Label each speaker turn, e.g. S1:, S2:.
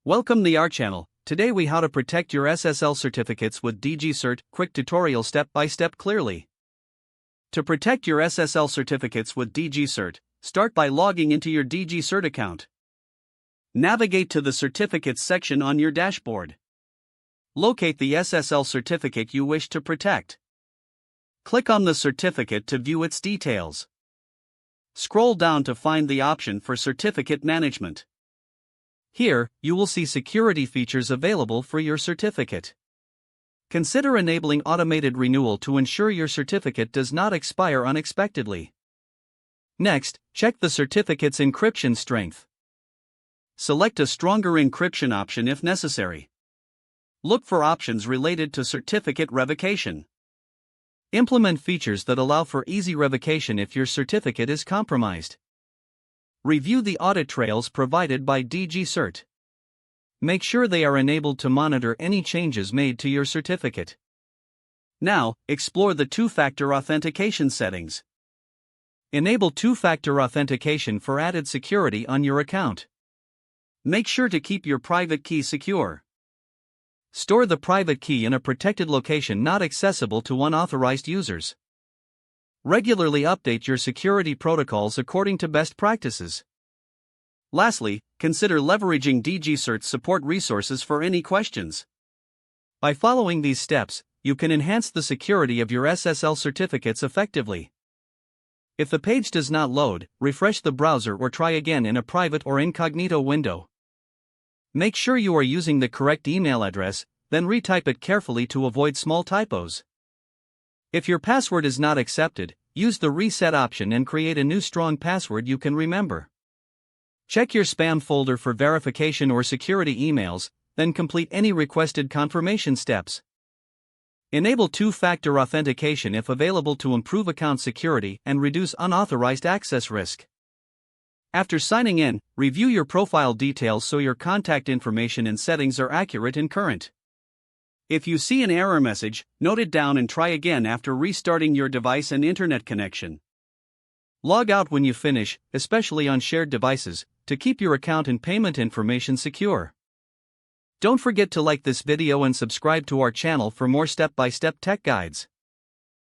S1: Welcome to our channel. Today we how to protect your SSL certificates with DigiCert, quick tutorial step by step clearly. To protect your SSL certificates with DigiCert, start by logging into your DigiCert account. Navigate to the Certificates section on your dashboard. Locate the SSL certificate you wish to protect. Click on the certificate to view its details. Scroll down to find the option for Certificate Management. Here, you will see security features available for your certificate. Consider enabling automated renewal to ensure your certificate does not expire unexpectedly. Next, check the certificate's encryption strength. Select a stronger encryption option if necessary. Look for options related to certificate revocation. Implement features that allow for easy revocation if your certificate is compromised. Review the audit trails provided by DigiCert. Make sure they are enabled to monitor any changes made to your certificate. Now, explore the two-factor authentication settings. Enable two-factor authentication for added security on your account. Make sure to keep your private key secure. Store the private key in a protected location not accessible to unauthorized users. Regularly update your security protocols according to best practices. Lastly, consider leveraging DigiCert's support resources for any questions. By following these steps, you can enhance the security of your SSL certificates effectively. If the page does not load, refresh the browser or try again in a private or incognito window. Make sure you are using the correct email address, then retype it carefully to avoid small typos. If your password is not accepted, use the reset option and create a new strong password you can remember. Check your spam folder for verification or security emails, then complete any requested confirmation steps. Enable two-factor authentication if available to improve account security and reduce unauthorized access risk. After signing in, review your profile details so your contact information and settings are accurate and current. If you see an error message, note it down and try again after restarting your device and internet connection. Log out when you finish, especially on shared devices, to keep your account and payment information secure. Don't forget to like this video and subscribe to our channel for more step-by-step tech guides.